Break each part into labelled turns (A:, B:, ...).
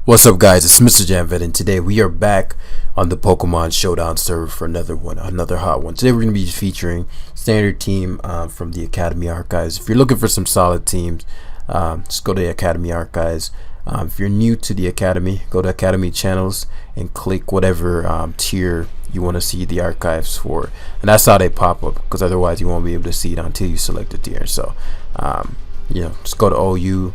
A: What's up, guys? It's Mrjamvad, and today we are back on the Pokemon Showdown server for another hot one. Today we're going to be featuring standard team from the Academy Archives. If you're looking for some solid teams, just go to the Academy Archives. If you're new to the Academy, go to Academy Channels and click whatever tier you want to see the archives for, and that's how they pop up, because otherwise you won't be able to see it until you select a tier. So just go to OU.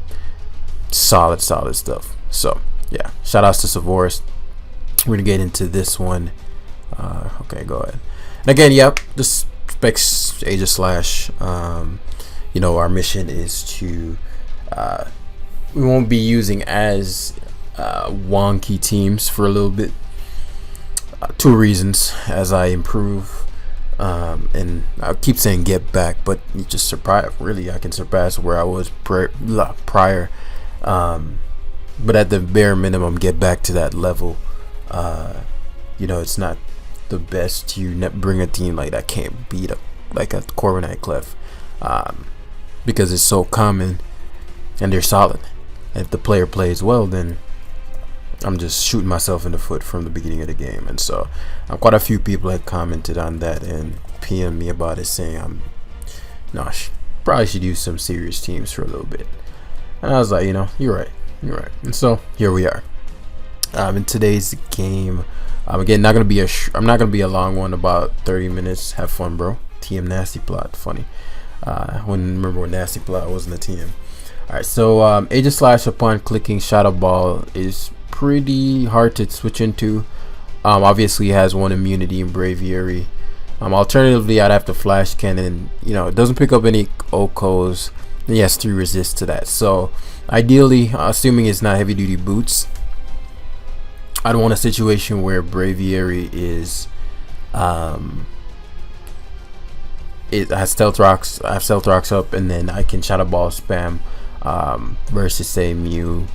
A: Solid stuff. So yeah, shout outs to Savoris. We're gonna get into this one. Okay, go ahead. And again, yep, this specs Aegis Slash. Our mission is to we won't be using as wonky teams for a little bit. Two reasons: as I improve, and I keep saying get back, but you just surprise. Really, I can surpass where I was prior. But at the bare minimum, get back to that level. It's not the best to bring a team like that can't beat like a Corviknight Clef, because it's so common and they're solid. And if the player plays well, then I'm just shooting myself in the foot from the beginning of the game. And so quite a few people had commented on that and PM'd me about it, saying probably should use some serious teams for a little bit. And I was like, you're right. And so here we are. In today's game, again, I'm not gonna be a long one, about 30 minutes. Have fun, bro. TM Nasty Plot, funny. Remember when Nasty Plot wasn't a TM. All right, so Aegis Slash, upon clicking Shadow Ball, is pretty hard to switch into. Obviously, it has one immunity in Braviary. Alternatively, I'd have to Flash Cannon. It doesn't pick up any OCOs. And he has 3 resists to that. So ideally, assuming it's not heavy duty boots, I'd want a situation where Braviary is it has Stealth Rocks. I have Stealth Rocks up, and then I can Shadow Ball spam versus, say, Mew,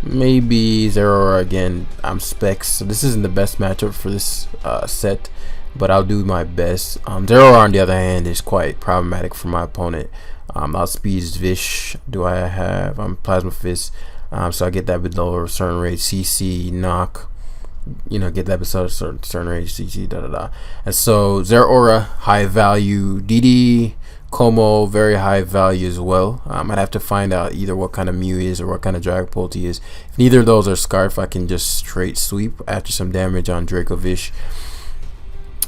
A: maybe Zeraora. Again, I'm specs, so this isn't the best matchup for this set, but I'll do my best. Zeraora, on the other hand, is quite problematic for my opponent. Outspeeds Vish. Do I have Plasma Fist? So I get that below a certain range. CC knock. Get that below a certain range. CC And so Zeraora, high value. DD KOMMO-O, very high value as well. I'd have to find out either what kind of Mew is or what kind of Dragapult he is. If neither of those are Scarf, I can just straight sweep after some damage on Dracovish.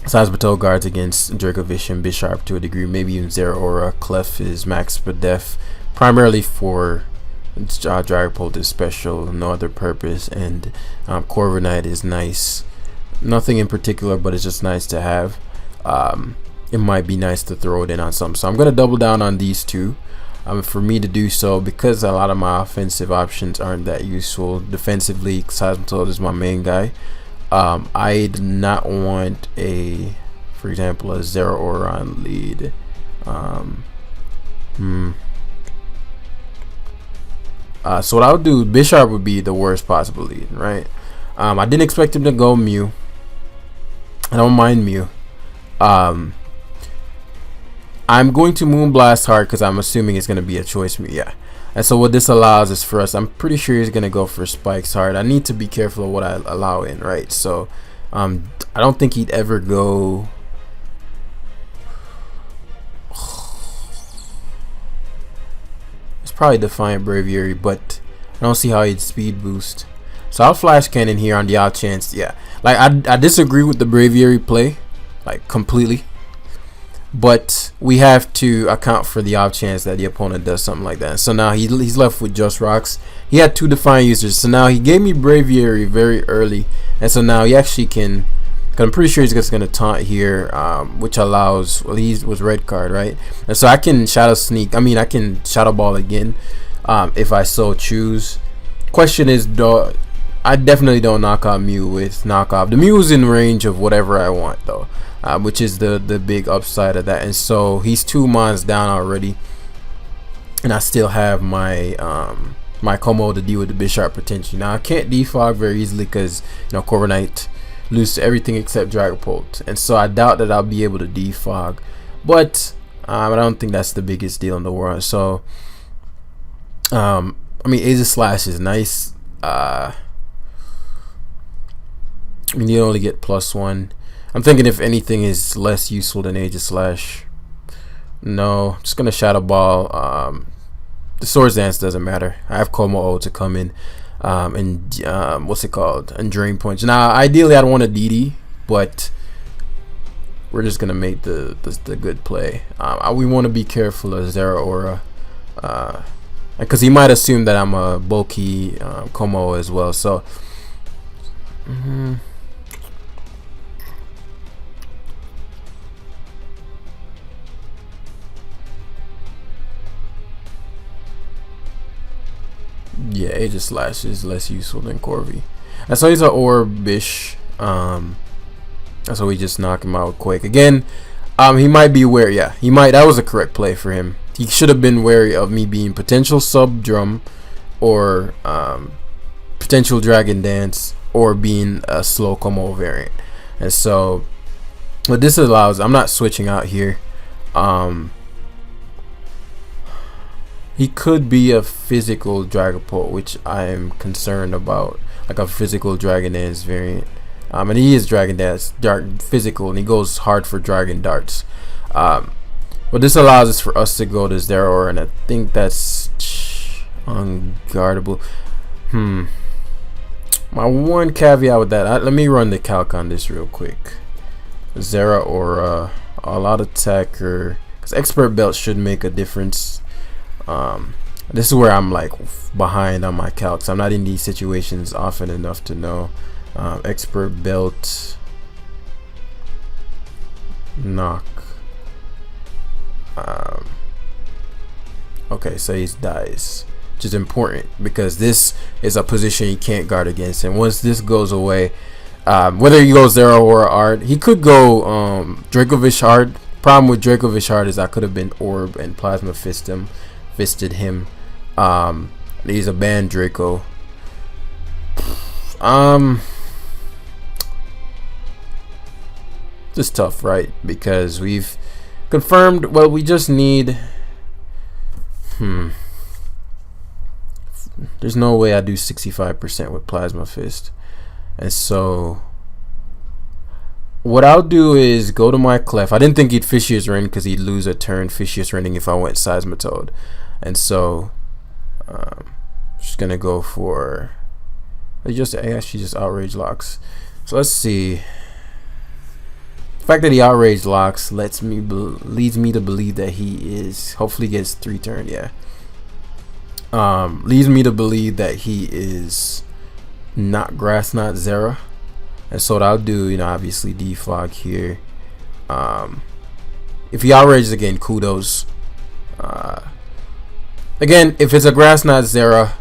A: Sazbato guards against Dracovish and Bisharp to a degree, maybe even Zeraora. Clef is max for def, primarily for Dragapult is special, no other purpose, and Corviknight is nice. Nothing in particular, but it's just nice to have. It might be nice to throw it in on something. So I'm going to double down on these two. For me to do so, because a lot of my offensive options aren't that useful. Defensively, Sazbato is my main guy. I do not want for example, a Zeraora on lead. So what I would do, Bisharp would be the worst possible lead, right? I didn't expect him to go Mew. I don't mind Mew. I'm going to Moonblast hard because I'm assuming it's going to be a choice Mew, yeah. And so what this allows is for us, I'm pretty sure he's going to go for Spikes hard. I need to be careful of what I allow in, right? So I don't think he'd ever go. It's probably Defiant Braviary, but I don't see how he'd speed boost. So I'll Flash Cannon here on the odd chance. Yeah, like I disagree with the Braviary play, like completely. But we have to account for the off chance that the opponent does something like that. So now he's left with just rocks. He had 2 Defiant users. So now he gave me Braviary very early. And so now he actually can, because I'm pretty sure he's just going to taunt here, which allows, well, he was red card, right? And so I can Shadow Sneak. I can Shadow Ball again if I so choose. Question is, I definitely don't knock out Mew with knockoff. The Mew is in range of whatever I want, though. Which is the big upside of that. And so he's 2 mons down already, and I still have my my KOMMO-O to deal with the Bisharp potential. Now I can't defog very easily because Corviknight loses everything except Dragapult, and so I doubt that I'll be able to defog, but I don't think that's the biggest deal in the world. So I mean, Aegis Slash is nice. I mean, you only get +1. I'm thinking if anything is less useful than Aegis Slash. No, I'm just gonna Shadow Ball. The Swords Dance doesn't matter. I have KOMMO-O to come in, and what's it called? And Drain Punch. Now, ideally, I don't want a DD, but we're just gonna make the good play. We want to be careful of Zera Aura, because he might assume that I'm a bulky KOMMO-O as well. So. Yeah, Aegis Slash is less useful than Corvi. And so he's an Orbish. So we just knock him out quick. Again, he might be wary. Yeah, he might. That was a correct play for him. He should have been wary of me being potential sub drum, or potential Dragon Dance, or being a slow KOMMO variant. And so what this allows, I'm not switching out here. He could be a physical Dragapult, which I am concerned about, like a physical Dragon Dance variant. And he is Dragon Dance physical, and he goes hard for Dragon Darts. What this allows is for us to go to Zera, and I think that's unguardable. My one caveat with that, let me run the calc on this real quick. Zera Aura, all out attacker, because Expert Belt should make a difference. This is where I'm like behind on my calcs. I'm not in these situations often enough to know. Expert Belt, knock. Okay, so he dies, which is important because this is a position he can't guard against. And once this goes away, whether he goes Zera or Art, he could go Dracovish Art. Problem with Dracovish Art is I could have been Orb and Plasma fisted him. He's a banned Draco. Just tough, right? Because we've confirmed. Well, we just need. There's no way I do 65% with Plasma Fist, and so what I'll do is go to my Clef. I didn't think he'd Fishious Rend because he'd lose a turn Fishious Rending if I went Seismitoad, and so just gonna go for. They just actually just Outrage Locks. So let's see. The fact that he Outrage Locks leads me to believe that he is. Hopefully gets 3 turn. Yeah. Leads me to believe that he is not Grass Knot Zera. And so what I'll do, obviously defog here. If he outrages again, kudos. Again, if it's a Grass Knot Zera,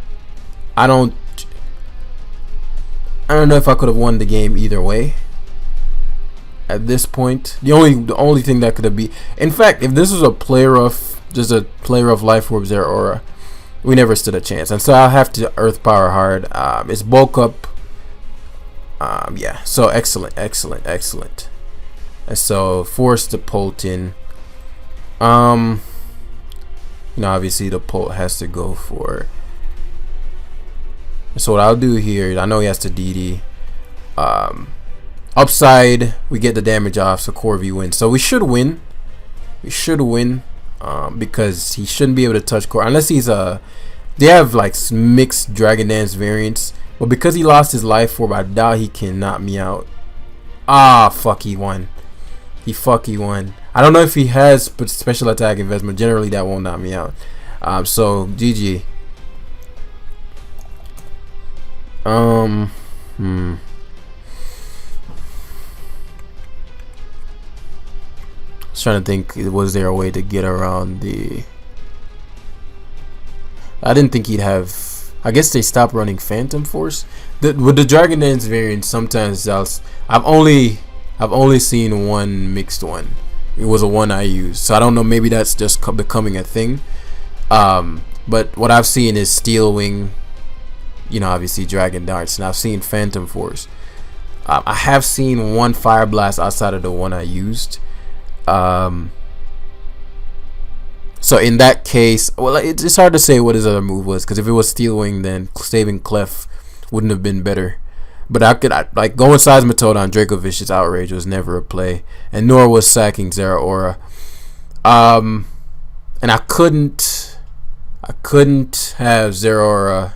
A: I don't know if I could have won the game either way. At this point, the only thing that could have been, in fact, if this was a play rough, just a play rough Life Orb Zera Aura, we never stood a chance. And so I'll have to Earth Power hard. It's bulk up. Yeah, so excellent. And so force the Polton. Obviously the Polt has to go for. So what I'll do here, I know he has to DD. Upside, we get the damage off, so Corvi wins. So we should win. Because he shouldn't be able to touch Core unless he's they have like mixed Dragon Dance variants. But because he lost his Life Orb, I doubt he can knock me out. Fuck, he won. He won. I don't know if he has special attack investment. Generally, that won't knock me out. So GG. I was trying to think, was there a way to get around the. I didn't think he'd have. I guess they stopped running Phantom Force. With the Dragon Dance variant, sometimes I've only seen one mixed one. It was a one I used, so I don't know. Maybe that's just becoming a thing. But what I've seen is Steel Wing. Obviously Dragon Darts, and I've seen Phantom Force. I have seen one Fire Blast outside of the one I used. So in that case, well, it's hard to say what his other move was, because if it was Steel Wing, then saving Clef wouldn't have been better. But like going Seismitoad on Dracovich's outrage was never a play, and nor was sacking Zeraora. And I couldn't have Zeraora.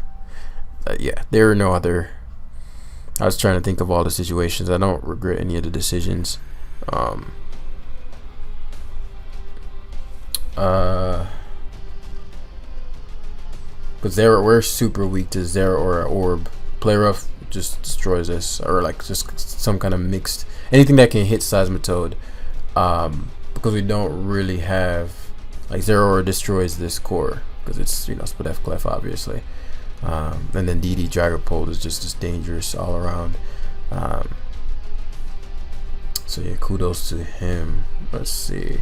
A: Yeah, there were no other. I was trying to think of all the situations. I don't regret any of the decisions. Because we're super weak to Zeraora Orb. Play rough just destroys us, or like just some kind of mixed anything that can hit Seismitoad. Because we don't really have like Zeraora destroys this core because it's split F clef obviously. And then DD Dragapult is just as dangerous all around. So yeah, kudos to him. Let's see.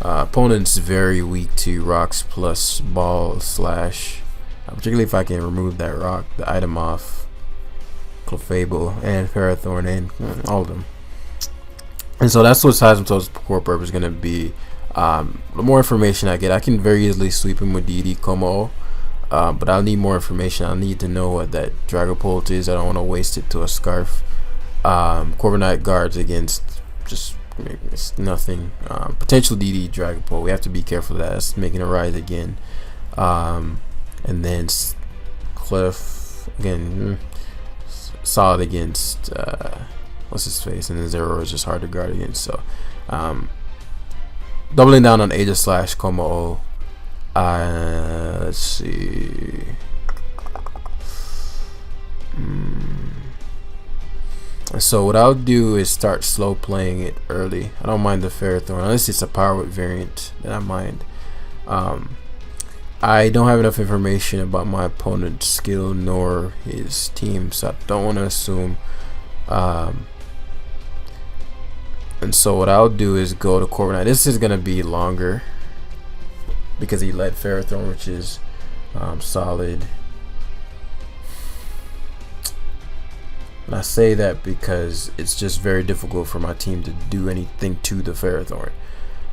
A: Opponent's very weak to rocks plus ball slash. Particularly if I can remove that rock, the item off Clefable and Ferrothorn and all of them. And so that's what Seismitoad's core purpose is going to be. The more information I get, I can very easily sweep him with DD KOMMO-O. But I'll need more information. I'll need to know what that Dragapult is. I don't want to waste it to a Scarf. Corviknight guards against just it's nothing. Potential DD Dragapult. We have to be careful of that. It's making a rise again. And then Clef again, solid against what's his face, and then Zero is just hard to guard against. So doubling down on Aegis / KOMMO-O. Let's see. So what I'll do is start slow playing it early. I don't mind the Ferrothorn unless it's a power whip variant, then I mind. I don't have enough information about my opponent's skill nor his team, so I don't want to assume. And so what I'll do is go to Corviknight. This is gonna be longer because he led Ferrothorn, which is solid. And I say that because it's just very difficult for my team to do anything to the Ferrothorn.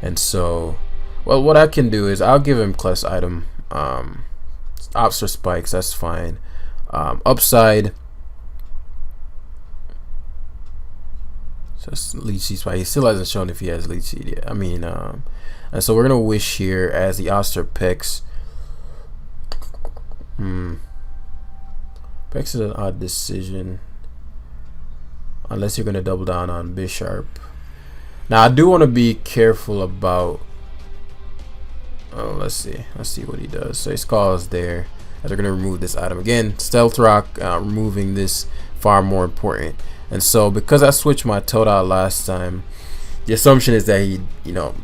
A: And so, well, what I can do is I'll give him Kless item. Ops or spikes, that's fine. Upside, so Leech Seed spike. He still hasn't shown if he has Leech Seed yet. I mean, and so we're gonna wish here as the Oster picks. Pex is an odd decision unless you're gonna double down on Bisharp. Now I do want to be careful about. Oh, let's see what he does. So his call is there. They're gonna remove this item again. Stealth Rock, removing this far more important. And so because I switched my Toad out last time, the assumption is that he,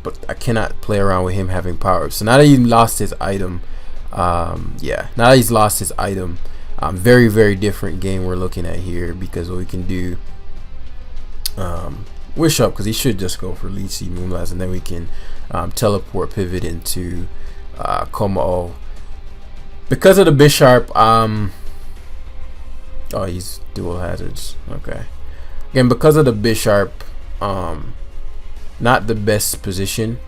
A: but I cannot play around with him having power ups. So now that he lost his item, yeah, now that he's lost his item, very very different game we're looking at here, because what we can do, wish up, because he should just go for Leech Seed Moonblast, and then we can teleport pivot into KOMMO-O. Because of the Bisharp, oh, he's dual hazards. Okay, again, because of the Bisharp, not the best position,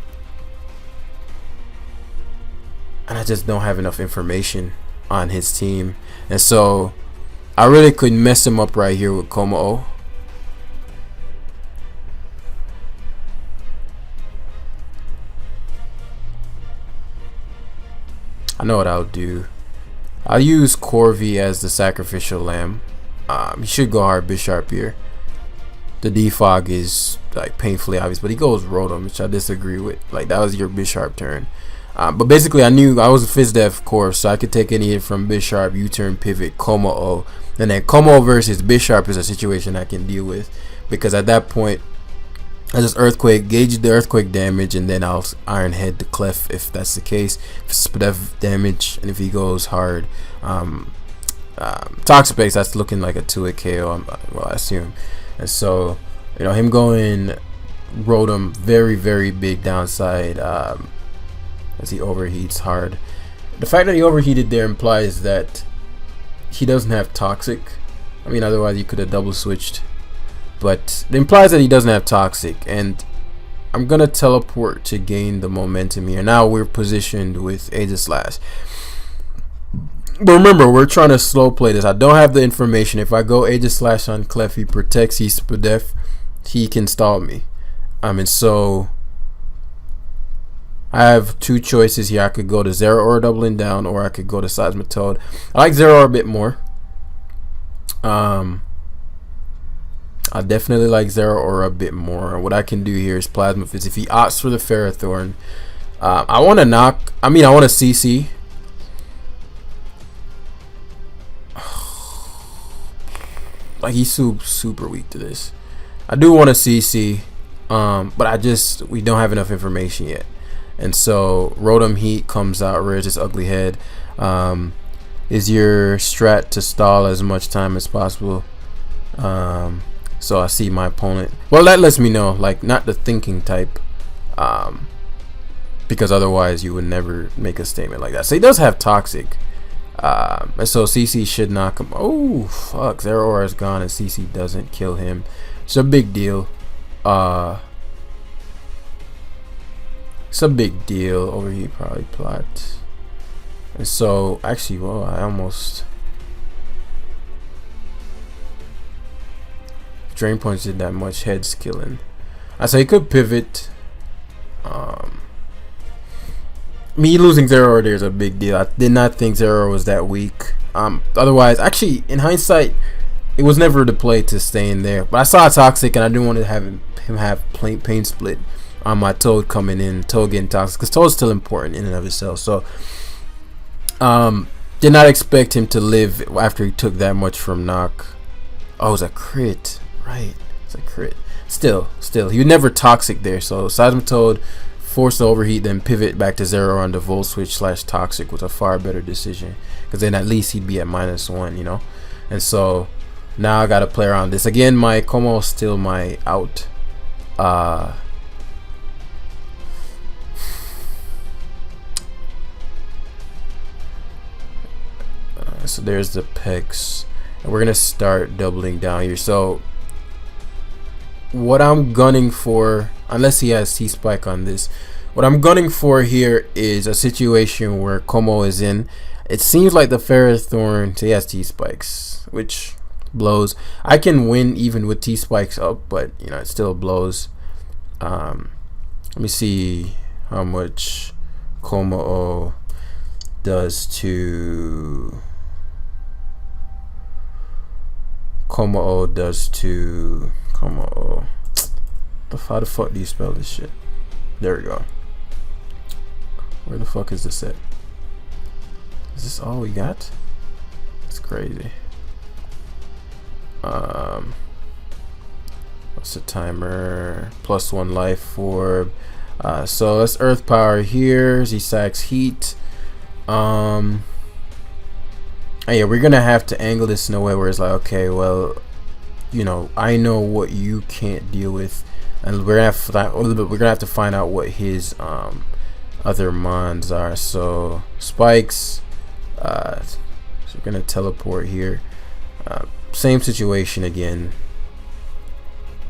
A: and I just don't have enough information on his team, and so I really could mess him up right here with KOMMO-O. I know what I'll do. I'll use Corvi as the sacrificial lamb. He should go hard Bisharp here. The defog is like painfully obvious, but he goes Rotom, which I disagree with. Like, that was your Bisharp turn. But basically, I knew I was a Fizdef course, so I could take any hit from Bisharp, U-turn, pivot, KOMMO-O, and then KOMMO-O versus Bisharp is a situation I can deal with, because at that point, I just Earthquake, gauge the Earthquake damage, and then I'll Iron Head the Clef if that's the case. If it's Spdef damage, and if he goes hard, Toxic Base, that's looking like a 2-hit KO, well, I assume. And so, him going Rotom, very, very big downside as he overheats hard. The fact that he overheated there implies that he doesn't have Toxic. I mean, otherwise you could have double switched. But it implies that he doesn't have Toxic, and I'm gonna teleport to gain the momentum here. Now we're positioned with Aegis Slash. But remember, we're trying to slow play this. I don't have the information. If I go Aegis Slash on Clef, he protects, he's Spadef, he can stall me. And so I have two choices here. I could go to Zero or doubling down, or I could go to Seismitoad. I like Zero a bit more. I definitely like Zero or a bit more. What I can do here is Plasma Fist. If he opts for the Ferrothorn, I want to knock. I mean, I want to CC. Like, he's super weak to this. I do want to CC, but we don't have enough information yet. And so Rotom Heat comes out, rears its ugly head. Is your strat to stall as much time as possible? So I see my opponent. Well, that lets me know, like, not the thinking type, because otherwise you would never make a statement like that. So he does have Toxic, and so CC should knock him. Oh fuck! Zero Aura is gone, and CC doesn't kill him. It's a big deal. It's a big deal. Overheat probably plot. And so actually, well, I almost. Drain Punch did that much, heads killing. I say he could pivot. Me losing Zero there is a big deal. I did not think Zero was that weak. Otherwise, actually, in hindsight, it was never the play to stay in there. But I saw Toxic, and I didn't want to have him have pain split on my Toad coming in, Toad getting Toxic, because Toad's still important in and of itself. So, did not expect him to live after he took that much from knock. Oh, it was a crit. Right, it's a crit. Still, he was never Toxic there. So Seismitoad forced to overheat, then pivot back to Zero on the Volt Switch / Toxic was a far better decision, because then at least he'd be at -1, you know. And so now I gotta play around this again. My KOMMO-O is still my out. So there's the Pex, and we're gonna start doubling down here. So what I'm gunning for, unless he has T-Spike on this, what I'm gunning for here is a situation where KOMMO-O is in. It seems like the Ferrothorn, so he has T-Spikes, which blows. I can win even with T-Spikes up, but you know, it still blows. Let me see how much KOMMO-O does to KOMMO-O. How the fuck do you spell this shit? There we go. Where the fuck is this at? Is this all we got? It's crazy. What's the timer? +1 life orb. So let's Earth Power here. Z-Sax Heat. Yeah, we're gonna have to angle this in a way where it's like, okay, well, you know, I know what you can't deal with, and we're gonna have to find out what his other mons are. So spikes. So we're gonna teleport here. Same situation again,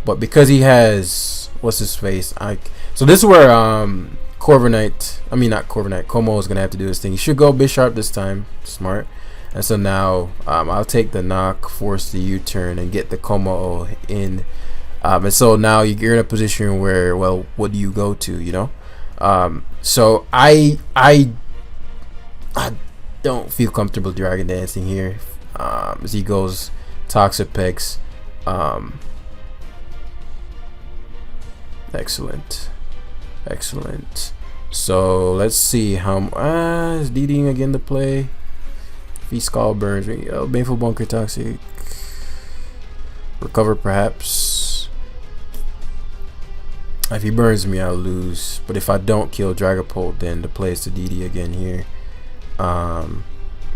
A: but because he has what's his face, so this is where KOMMO-O is gonna have to do his thing. He should go Bisharp this time. Smart. And so now I'll take the knock, force the U-turn, and get the KOMMO-O in. And so now you're in a position where, well, what do you go to, you know? So I don't feel comfortable Dragon Dancing here. As he goes Toxapex. Excellent. So let's see how is DDing again to play. If he Skull Burns me, Baneful Bunker Toxic. Recover perhaps. If he burns me, I'll lose. But if I don't kill Dragapult, then the play is to DD again here.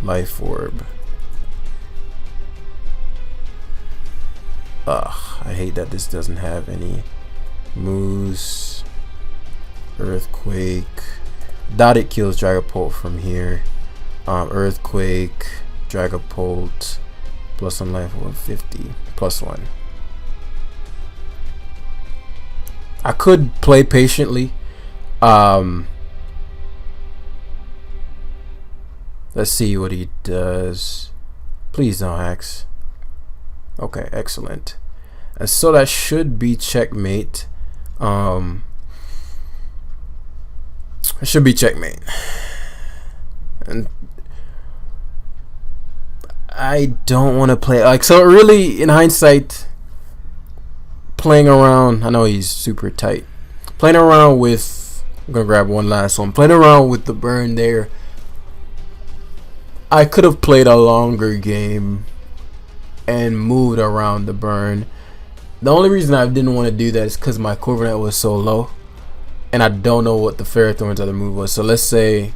A: Life Orb. I hate that this doesn't have any moves. Earthquake. Doubt it kills Dragapult from here. Earthquake, Dragapult, +1 life, 150, +1. I could play patiently. Let's see what he does. Please don't axe. Okay, excellent. And so that should be checkmate. It should be checkmate. And I don't want to play like, so really in hindsight, playing around, I know he's super tight, playing around with, I'm gonna grab one last one, playing around with the burn there, I could have played a longer game and moved around the burn. The only reason I didn't want to do that is because my Corviknight was so low and I don't know what the Ferrothorn's other move was. So let's say,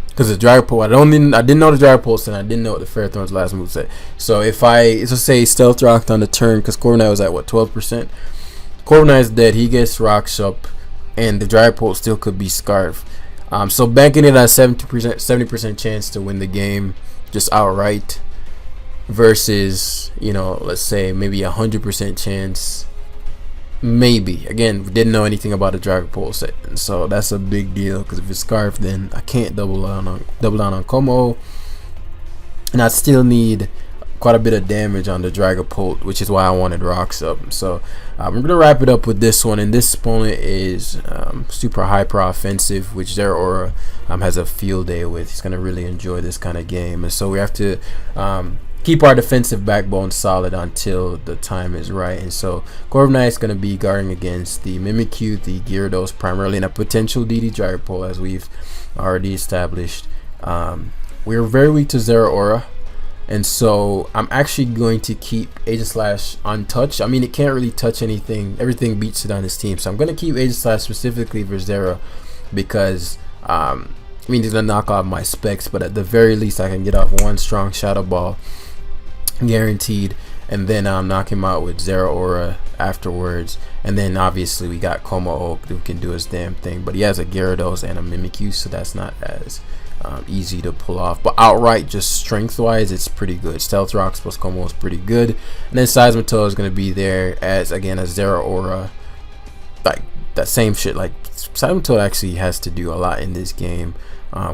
A: because the Dragapult, I didn't know the Dragapult and I didn't know what the Ferrothorn's last move said. So if I, let's say Stealth Rocked on the turn, because Corviknight was at what, 12%. Corviknight is dead. He gets Rocks up, and the Dragapult still could be Scarf. So banking it at 70% chance to win the game just outright, versus, you know, let's say maybe 100% chance. Maybe, again, we didn't know anything about the Dragapult set, and so that's a big deal, because if it's Scarf, then I can't double down on KOMMO-O, and I still need quite a bit of damage on the Dragapult, which is why I wanted Rocks up. So we're gonna wrap it up with this one, and this opponent is super hyper offensive, which Zeraora has a field day with. He's gonna really enjoy this kind of game, and so we have to keep our defensive backbone solid until the time is right. And so Corviknight is going to be guarding against the Mimikyu, the Gyarados primarily, and a potential DD Dragapult, as we've already established. We're very weak to Zeraora, and so I'm actually going to keep Aegislash untouched. I mean, it can't really touch anything. Everything beats it on his team. So I'm going to keep Aegislash specifically for Zera, because I mean, he's going to knock off my specs, but at the very least I can get off one strong Shadow Ball guaranteed, and then knock him out with Zeraora afterwards. And then obviously we got KOMMO-O who can do his damn thing, but he has a Gyarados and a Mimikyu, so that's not as easy to pull off. But outright, just strength wise, it's pretty good. Stealth Rocks plus KOMMO is pretty good, and then Seismitoad is going to be there as, again, as Zeraora, like that same shit. Like Seismitoad actually has to do a lot in this game.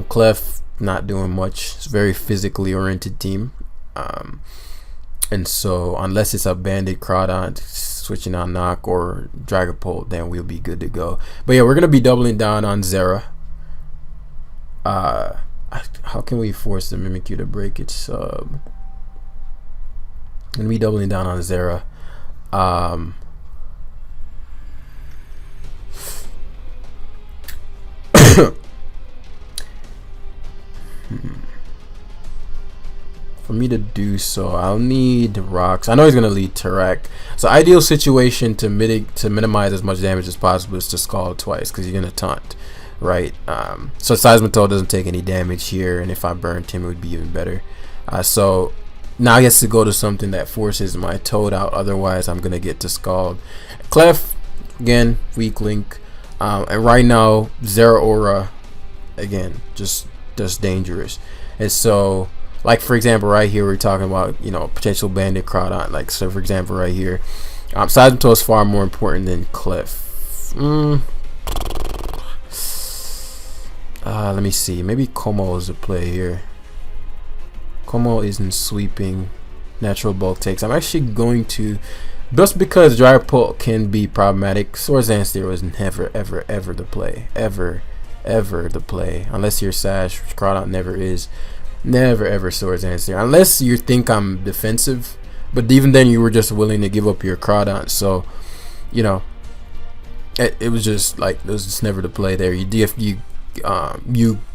A: Clef not doing much. It's a very physically oriented team. And so unless it's a Banded Crawdon switching on Knock or Dragapult, then we'll be good to go. But yeah, we're gonna be doubling down on Zera. How can we force the Mimikyu to break its sub? Gonna be doubling down on Zera. For me to do so, I'll need Rocks. I know he's gonna lead Tarak. So ideal situation to minimize as much damage as possible is to Scald twice, because you're gonna taunt, right? So Seismitoad doesn't take any damage here, and if I burned him, it would be even better. So now he has to go to something that forces my Toad out. Otherwise, I'm gonna get to Scald. Clef, again, weak link, and right now Zeraora, again, just dangerous. And so, like for example, right here we're talking about, you know, potential Banded Crawdon. Like, so for example, right here, Seismitoad is far more important than Clef. Let me see. Maybe KOMMO is a play here. KOMMO isn't sweeping. Natural bulk takes. I'm actually going to, just because Dragapult can be problematic, Swords Dance there was never ever the play. Ever the play. Unless you're Sash, which Crawdon never is. Never ever Swords Dance there, unless you think I'm defensive, but even then you were just willing to give up your Crawdon. So, you know, it was just like, it was just never the play there. You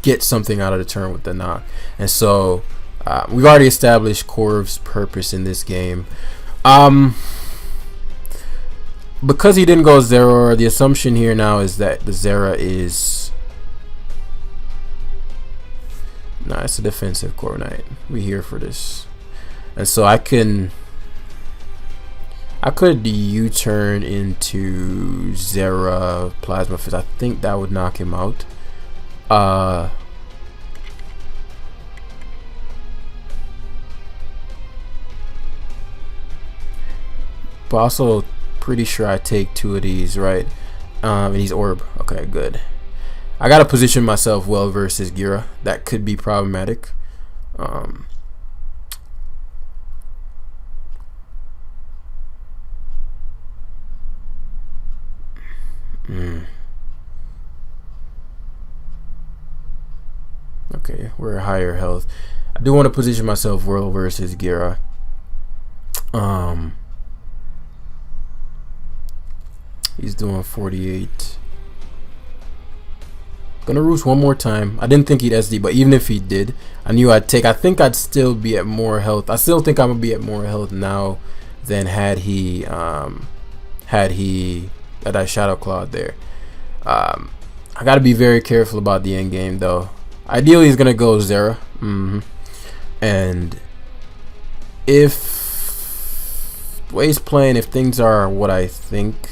A: get something out of the turn with the knock. And so we've already established CORES' purpose in this game. Because he didn't go Zeraora, the assumption here now is that the Zera is, nah, it's a defensive Corviknight. We here for this. And so I could U-turn into Zera Plasma Fist. I think that would knock him out. But also pretty sure I take two of these, right? And he's Orb. Okay, good. I gotta position myself well versus Gira. That could be problematic. Okay, we're higher health. I do want to position myself well versus Gira. He's doing 48. Gonna roost one more time. I didn't think he'd SD, but even if he did, I knew I'd take. I think I'd still be at more health. I still think I'm gonna be at more health now than had he that I shadow clawed there. I gotta be very careful about the end game though. Ideally, he's gonna go Zera, and if the way he's playing, if things are what I think,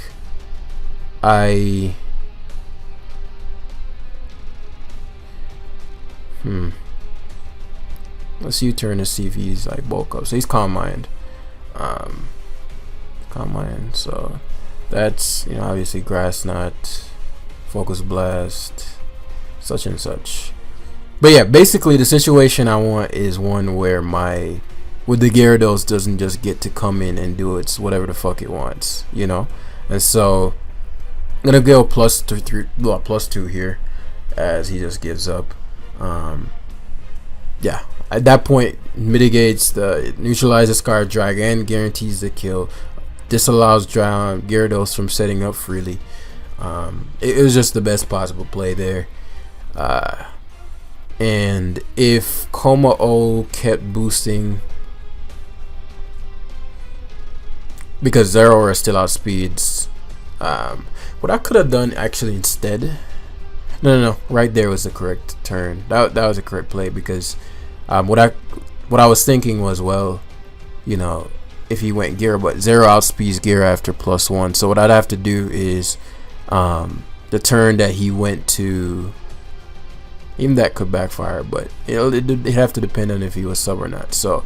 A: let's U-turn to see if he's like bulk up. So he's Calm Mind, So that's, you know, obviously Grass Knot, Focus Blast, such and such. But yeah, basically the situation I want is one where the Gyarados doesn't just get to come in and do its whatever the fuck it wants, you know. And so I'm gonna go +2 here, as he just gives up. Yeah, at that point, neutralizes Scar Drag and guarantees the kill. Disallows Gyarados from setting up freely. It was just the best possible play there. And if KOMMO-O kept boosting, because Zeraora still outspeeds, what I could have done actually instead, no, right there was the correct turn. That was a correct play, because what I was thinking was, well, you know, if he went Gira, but Zero outspeeds Gira after +1, so what I'd have to do is the turn that he went to, even that could backfire, but you know, it'd have to depend on if he was sub or not. So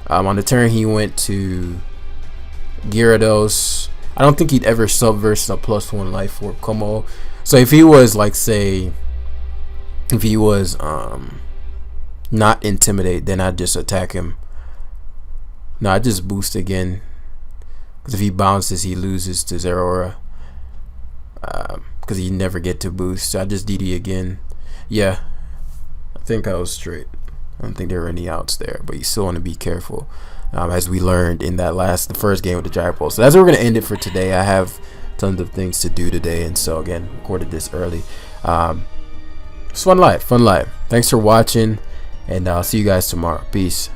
A: on the turn he went to Gyarados, I don't think he'd ever sub versus a +1 life for KOMMO-O. So if he was, like, say, if he was not Intimidate, then I'd just attack him. No, I'd just boost again, because if he bounces, he loses to Zeraora, because he never get to boost. So I just DD again. Yeah, I think I was straight. I don't think there were any outs there, but you still want to be careful, as we learned in the first game with the Gyro Pulse. So that's where we're gonna end it for today. I have tons of things to do today, and so again, recorded this early. It's fun life. Thanks for watching, and I'll see you guys tomorrow. Peace.